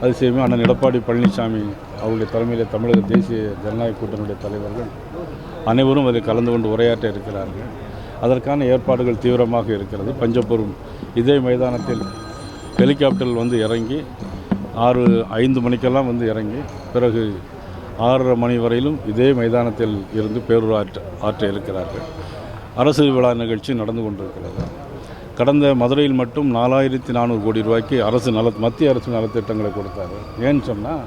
அது செய்யுமே அண்ணன் எடப்பாடி பழனிசாமி அவருடைய தலைமையில் தமிழக தேசிய ஜனநாயக கூட்டணியுடைய தலைவர்கள் அனைவரும் அதில் கலந்து கொண்டு உரையாற்ற இருக்கிறார்கள். அதற்கான ஏற்பாடுகள் தீவிரமாக இருக்கிறது. பஞ்சப்பூரும் இதே மைதானத்தில் ஹெலிகாப்டரில் வந்து இறங்கி 5 மணிக்கெல்லாம் வந்து இறங்கி பிறகு 6:30 மணி வரையிலும் இதே மைதானத்தில் இருந்து பேருரையாற்ற இருக்கிறார்கள். அரசு விழா நிகழ்ச்சி நடந்து கொண்டிருக்கிறது. கடந்த மதுரையில் மட்டும் 4400 கோடி ரூபாய்க்கு மத்திய அரசு நலத்திட்டங்களை கொடுத்தாரு. ஏன்னு சொன்னால்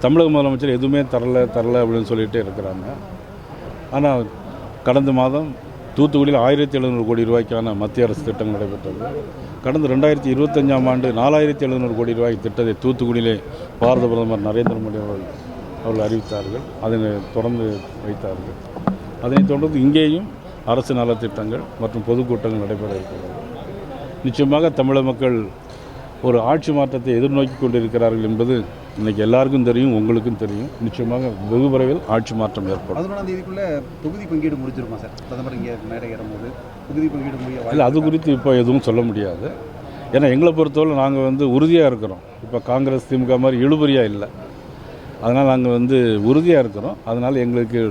தமிழக முதலமைச்சர் எதுவுமே தரல அப்படின்னு சொல்லிகிட்டே இருக்கிறாங்க. ஆனால் கடந்த மாதம் தூத்துக்குடியில் 1700 கோடி ரூபாய்க்கான மத்திய அரசு திட்டங்கள் நடைபெற்றது. கடந்த 2025ஆம் ஆண்டு 4700 கோடி ரூபாய் திட்டத்தை தூத்துக்குடியிலே பாரத பிரதமர் நரேந்திர மோடி அவர்கள் அறிவித்தார்கள். அதனை தொடர்ந்து வைத்தார்கள். அதனைத் தொடர்ந்து இங்கேயும் அரசு நலத்திட்டங்கள் மற்றும் பொதுக்கூட்டங்கள் நடைபெற இருக்கிறது. நிச்சயமாக தமிழக மக்கள் ஒரு ஆட்சி மாற்றத்தை எதிர்நோக்கி கொண்டிருக்கிறார்கள் என்பது இன்றைக்கி எல்லாருக்கும் தெரியும், உங்களுக்கும் தெரியும். நிச்சயமாக வெகு விரைவில் ஆட்சி மாற்றம் ஏற்படும். 11ஆம் தேதிக்குள்ளே தொகுதி பங்கீடு முடிஞ்சிருமா சார்? பிரதமர் இங்கே மேடை ஏறும்போது தொகுதி பங்கீடு முடிய இல்லை, அது குறித்து இப்போ எதுவும் சொல்ல முடியாது. ஏன்னா எங்களை பொறுத்தவரை நாங்கள் வந்து உறுதியாக இருக்கிறோம். இப்போ காங்கிரஸ் திமுக மாதிரி இழுபறியாக இல்லை. அதனால் நாங்கள் வந்து உறுதியாக இருக்கிறோம். அதனால் எங்களுக்கு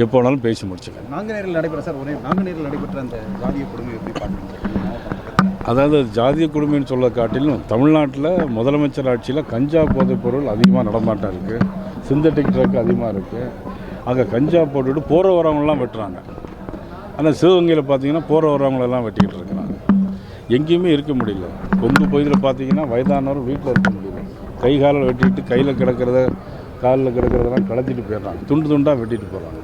எப்போ வேணாலும் பேசி முடிச்சுக்கலாம். நாங்குநேரில் நடைபெற சார் நாங்குநேரில் நடைபெற்ற அந்த ஜாதிய கொடுமை எப்படி பார்க்குறீங்க? அதாவது ஜாதிய கொடுமைன்னு சொல்ல காட்டிலும் தமிழ்நாட்டில் முதலமைச்சர் ஆட்சியில் கஞ்சா போதைப் பொருள் அதிகமாக நடமாட்டம் இருக்குது. சிந்தட்டிக் ட்ரக் அதிகமாக இருக்குது. அங்கே கஞ்சா போட்டுவிட்டு போகிற வரவங்களாம் வெட்டுறாங்க. ஆனால் சிவகங்கையில் பார்த்தீங்கன்னா போகிற வரவங்களெல்லாம் வெட்டிக்கிட்டு இருக்கிறாங்க. எங்கேயுமே இருக்க முடியல. கொங்கு பகுதியில் பார்த்தீங்கன்னா வயதானவர் வீட்டில் இருக்க முடியல. கை காலில் வெட்டிட்டு கையில் கிடக்கிறத காலில் கிடக்கிறதெல்லாம் கலத்திட்டு போயிடுறாங்க. துண்டு துண்டாக வெட்டிட்டு போகிறாங்க.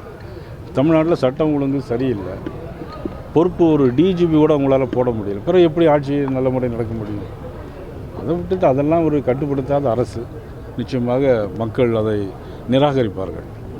தமிழ்நாட்டில் சட்டம் ஒழுங்கு சரியில்லை. பொறுப்பு ஒரு டிஜிபி கூட அவங்களால் போட முடியல. பிறகு எப்படி ஆட்சி நல்ல முறையில் நடக்க முடியும்? அதை விட்டுட்டு அதெல்லாம் ஒரு கட்டுப்படுத்தாத அரசு. நிச்சயமாக மக்கள் அதை நிராகரிப்பார்கள்.